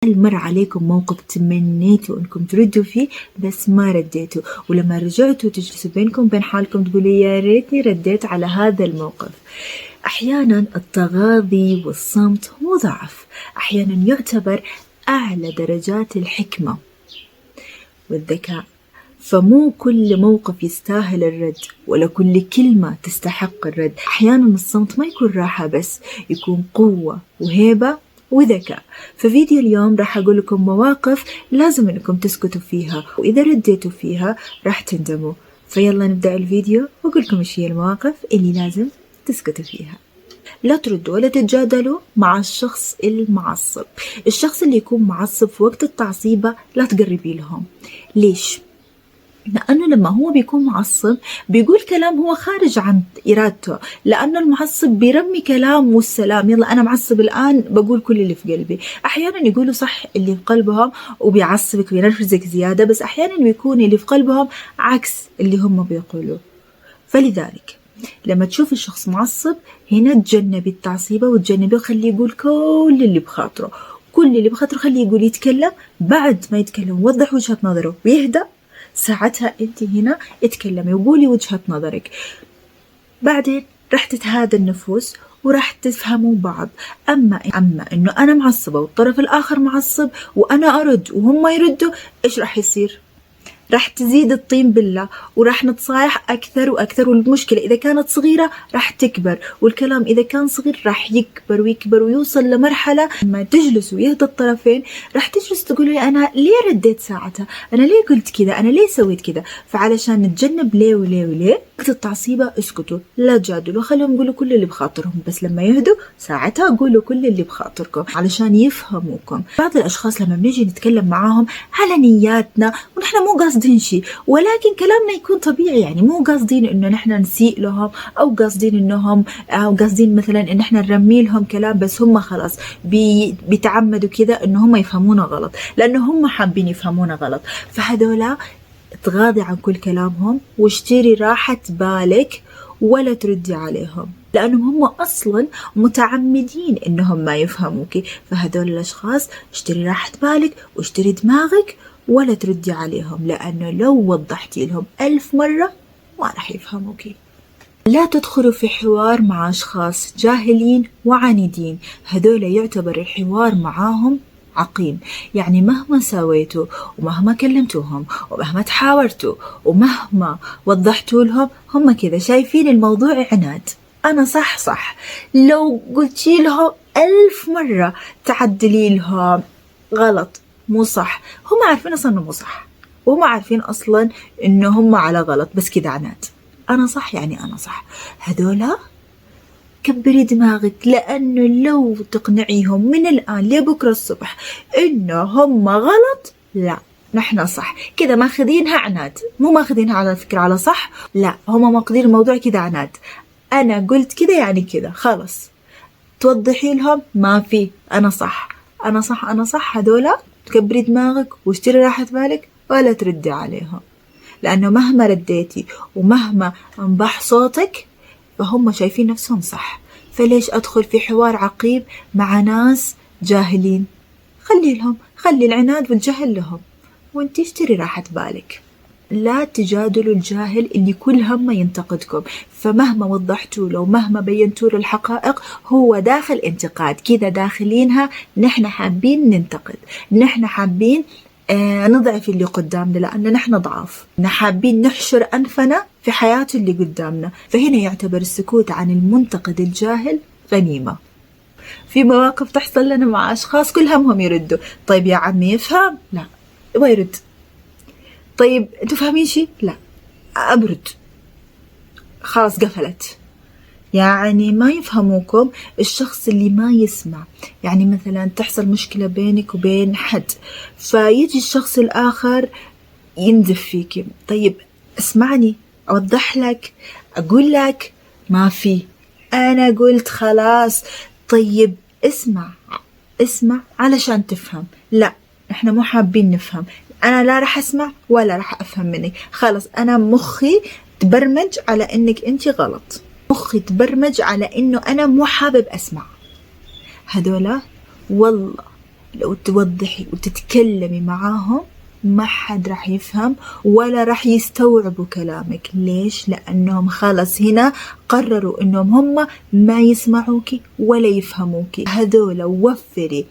هل مر عليكم موقف تمنيتوا انكم تردوا فيه بس ما رديتوا، ولما رجعتوا تجلسوا بينكم بين حالكم تقولوا يا ريتني رديت على هذا الموقف؟ احيانا التغاضي والصمت مو ضعف، احيانا يعتبر اعلى درجات الحكمة والذكاء. فمو كل موقف يستاهل الرد ولا كل كلمة تستحق الرد. أحيانا الصمت ما يكون راحة بس، يكون قوة وهيبة وذكاء. في فيديو اليوم راح أقول لكم مواقف لازم إنكم تسكتوا فيها، وإذا رديتوا فيها راح تندموا. فيلا نبدأ الفيديو وأقول لكم إيش هي المواقف اللي لازم تسكتوا فيها. لا تردوا ولا تتجادلوا مع الشخص المعصب. الشخص اللي يكون معصب في وقت التعصيبة لا تقربي لهم. ليش؟ لأنه لما هو بيكون معصب بيقول كلام هو خارج عن إرادته، لأنه المعصب بيرمي كلام والسلام، يلا أنا معصب الآن بقول كل اللي في قلبي. أحيانا يقولوا صح اللي في قلبهم وبيعصبك وينرفزك زيادة، بس أحيانا بيكون اللي في قلبهم عكس اللي هم بيقولوا. فلذلك لما تشوف الشخص معصب هنا تجنبي التعصيبة وتجنبي، خليه يقول كل اللي بخاطره، كل اللي بخاطره خليه يقول. يتكلم بعد ما يتكلم وضح وجهة نظره ويهدأ، ساعتها انت هنا اتكلمي وقولي وجهة نظرك. بعدين راح تتهادى النفوس وراح تفهموا بعض. أما إنه أنا معصبة والطرف الآخر معصب وأنا أرد وهم يردوا، إيش راح يصير؟ راح تزيد الطين بالله وراح نتصايح أكثر وأكثر، والمشكلة إذا كانت صغيرة راح تكبر، والكلام إذا كان صغير راح يكبر ويكبر ويوصل لمرحلة لما تجلسوا ويهدى الطرفين راح تجلس تقولوا لي أنا ليه رديت ساعتها، أنا ليه قلت كذا، أنا ليه سويت كذا. فعلشان نتجنب ليه وليه وليه وقت التعصيبة اسكتوا، لا تجادلوا، خلهم يقولوا كل اللي بخاطرهم، بس لما يهدوا ساعتها قولوا كل اللي بخاطركم علشان يفهموكم. بعض الأشخاص لما بنيجي نتكلم معاهم على نياتنا ونحن مو قاصدين شيء، ولكن كلامنا يكون طبيعي، يعني مو قاصدين انه نحن نسيء لهم او قاصدين انهم او قاصدين مثلا ان احنا نرمي لهم كلام، بس هم خلاص بيتعمدوا كذا انه هم يفهمونا غلط لانه هم حابين يفهمونا غلط. فهذولا تغاضي عن كل كلامهم واشتري راحة بالك ولا تردي عليهم، لأنهم هم أصلا متعمدين إنهم ما يفهموك. فهذول الأشخاص اشتري راحة بالك واشتري دماغك ولا تردي عليهم، لأنه لو وضحتي لهم 1000 مرة ما راح يفهموك. لا تدخلوا في حوار مع أشخاص جاهلين وعنيدين، هذول يعتبر الحوار معاهم عقيم. يعني مهما سويتوا ومهما كلمتوهم ومهما تحاورتوا ومهما وضحتوا لهم، هم كذا شايفين الموضوع عناد. أنا صح صح، لو قلتي لهم 1000 مرة تعدلي لهم غلط مو صح، هم عارفين أصلا إنه مو صح، وهم عارفين أصلا إنه هم على غلط، بس كذا عناد. أنا صح يعني أنا صح. هذولا كبري دماغك، لأنه لو تقنعيهم من الآن لبكرة الصبح إنه هم غلط، لا نحن صح، كذا ماخذينها عناد، مو ماخذينها على فكرة على صح، لا هم ماخذين الموضوع كذا عناد. أنا قلت كذا يعني كذا، خلاص توضحي لهم ما في أنا صح أنا صح أنا صح. هذولا تكبري دماغك واشتري راحة بالك ولا تردي عليهم، لأنه مهما رديتي ومهما انبح صوتك فهم شايفين نفسهم صح. فليش أدخل في حوار عقيم مع ناس جاهلين؟ خلي العناد والجهل لهم وانتي اشتري راحة بالك. لا تجادلوا الجاهل اللي كل همه ينتقدكم، فمهما وضحتوا له ومهما بينتوا له الحقائق هو داخل انتقاد، كذا داخلينها نحن حابين ننتقد، نحن حابين نضعف اللي قدامنا لأن نحن ضعاف، حابين نحشر أنفنا في حياة اللي قدامنا. فهنا يعتبر السكوت عن المنتقد الجاهل غنيمة. في مواقف تحصل لنا مع أشخاص كل همهم يردوا، طيب يا عمي يفهم؟ لا ما يرد. طيب تفهمين شي؟ لا أبرد، خلاص قفلت. يعني ما يفهموكم. الشخص اللي ما يسمع، يعني مثلا تحصل مشكلة بينك وبين حد فيجي الشخص الآخر ينزف فيك، طيب اسمعني أوضح لك أقول لك، ما في أنا قلت خلاص، طيب اسمع علشان تفهم. لا احنا مو حابين نفهم، أنا لا راح أسمع ولا راح أفهم منك، خلاص أنا مخي تبرمج على إنك أنت غلط، مخي تبرمج على إنه أنا مو حابب أسمع. هذولا والله لو توضحي وتتكلمي معاهم ما حد راح يفهم ولا راح يستوعبوا كلامك. ليش؟ لأنهم خلاص هنا قرروا أنهم هم ما يسمعوكي ولا يفهموكي. هذولا وفري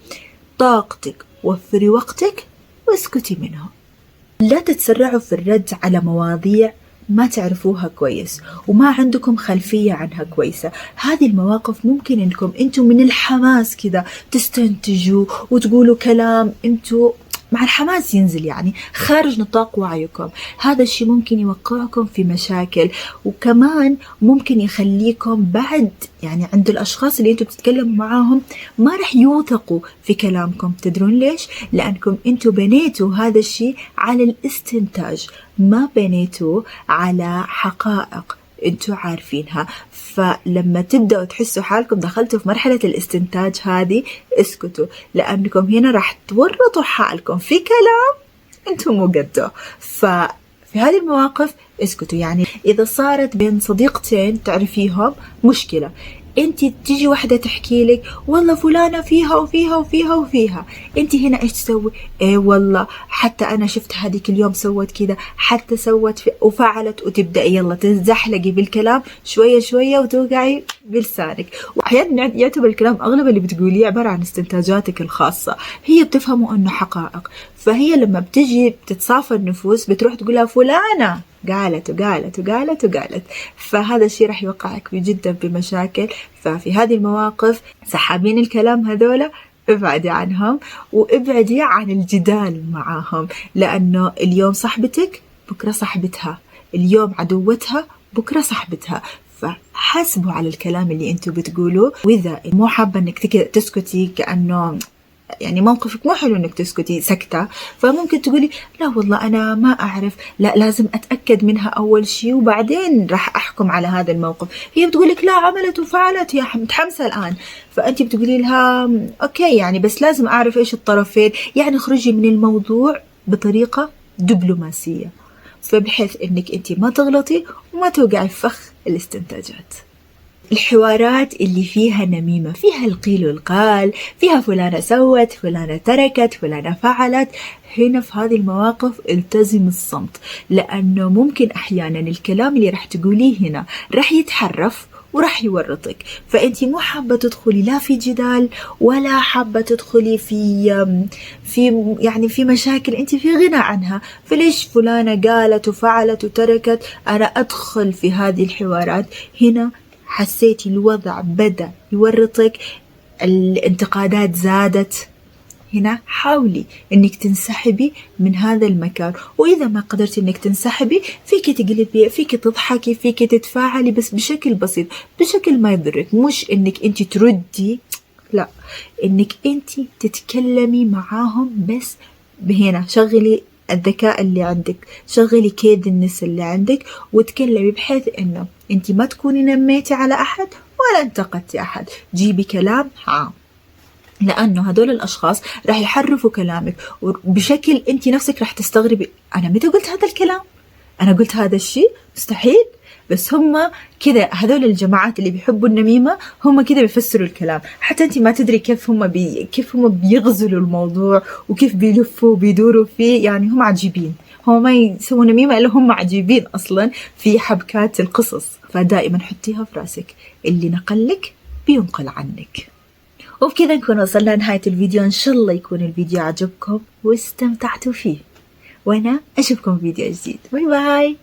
طاقتك، وفري وقتك، واسكتي منهم. لا تتسرعوا في الرد على مواضيع ما تعرفوها كويس وما عندكم خلفية عنها كويسة. هذه المواقف ممكن انكم انتم من الحماس كذا تستنتجوا وتقولوا كلام انتم مع الحماس ينزل، يعني خارج نطاق وعيكم. هذا الشيء ممكن يوقعكم في مشاكل، وكمان ممكن يخليكم بعد يعني عند الأشخاص اللي انتم بتتكلموا معاهم ما رح يوثقوا في كلامكم. تدرون ليش؟ لأنكم انتم بنيتوا هذا الشيء على الاستنتاج، ما بنيتوا على حقائق انتوا عارفينها. فلما تبدأوا تحسوا حالكم دخلتوا في مرحلة الاستنتاج هذه، اسكتوا، لأنكم هنا راح تورطوا حالكم في كلام انتوا مو قده. ففي هذه المواقف اسكتوا. يعني إذا صارت بين صديقتين تعرفيهم مشكلة، انت تجي واحدة تحكي لك والله فلانة فيها وفيها وفيها وفيها، انت هنا ايش تسوي؟ ايه والله حتى انا شفت هذيك اليوم سوت كذا، حتى سوت وفعلت، وتبدأي يلا تزحلقي بالكلام شوية شوية وتوقعي بلسانك. واحيانا يعتبر الكلام اغلب اللي بتقوليه عبارة عن استنتاجاتك الخاصة، هي بتفهموا انه حقائق. فهي لما بتجي بتتصافى النفوس بتروح تقولها فلانة قالت وقالت وقالت وقالت، فهذا الشيء راح يوقعك جدا بمشاكل. ففي هذه المواقف سحابين الكلام هذولا ابعدي عنهم، وابعدي عن الجدال معاهم، لأنه اليوم صاحبتك بكرة صاحبتها، اليوم عدوتها بكرة صاحبتها. فحاسبوا على الكلام اللي انتوا بتقولوه. وإذا مو حابة انك تسكتي كأنه يعني موقفك مو حلو انك تسكتي سكتة، فممكن تقولي لا والله انا ما اعرف، لا لازم اتأكد منها اول شيء وبعدين راح احكم على هذا الموقف. هي بتقولك لا عملت وفعلت، هي متحمسة الان، فانت بتقولي لها اوكي يعني بس لازم اعرف ايش الطرفين. يعني خرجي من الموضوع بطريقة دبلوماسية، فبحيث انك انت ما تغلطي وما توقعي في فخ الاستنتاجات. الحوارات اللي فيها نميمة، فيها القيل والقال، فيها فلانة سوت، فلانة تركت، فلانة فعلت، هنا في هذه المواقف التزم الصمت، لأنه ممكن أحيانا الكلام اللي راح تقوليه هنا راح يتحرف وراح يورطك. فأنت مو حابة تدخلي لا في جدال ولا حابة تدخلي في مشاكل أنت في غنى عنها. فليش فلانة قالت وفعلت وتركت أنا أدخل في هذه الحوارات؟ هنا حسيتي الوضع بدأ يورطك، الانتقادات زادت، هنا حاولي انك تنسحبي من هذا المكان. واذا ما قدرتي انك تنسحبي فيك تقلبي، فيك تضحكي، فيك تتفاعلي بس بشكل بسيط، بشكل ما يضرك. مش انك انت تردي، لا، انك انت تتكلمي معاهم بس. هنا شغلي الذكاء اللي عندك، شغلي كيد النس اللي عندك وتكلمي بحيث انه انت ما تكوني نميتي على احد ولا انتقدتي احد. جيبي كلام عام، لأنه هدول الأشخاص راح يحرفوا كلامك بشكل أنت نفسك راح تستغربي، أنا متى قلت هذا الكلام؟ أنا قلت هذا الشيء؟ مستحيل. بس هم كذا، هذول الجماعات اللي بيحبوا النميمة هم كذا بيفسروا الكلام، حتى أنت ما تدري كيف هم بيغزلوا الموضوع وكيف بيلفوا وبيدوروا فيه. يعني هم عجيبين، هم ما يسووا نميمة إلا هم عجيبين أصلا في حبكات القصص. فدائما حطيها في راسك، اللي نقلك بينقل عنك. وبكذا نكون وصلنا لنهاية الفيديو. إن شاء الله يكون الفيديو عجبكم واستمتعتوا فيه، وأنا أشوفكم في فيديو جديد. باي باي.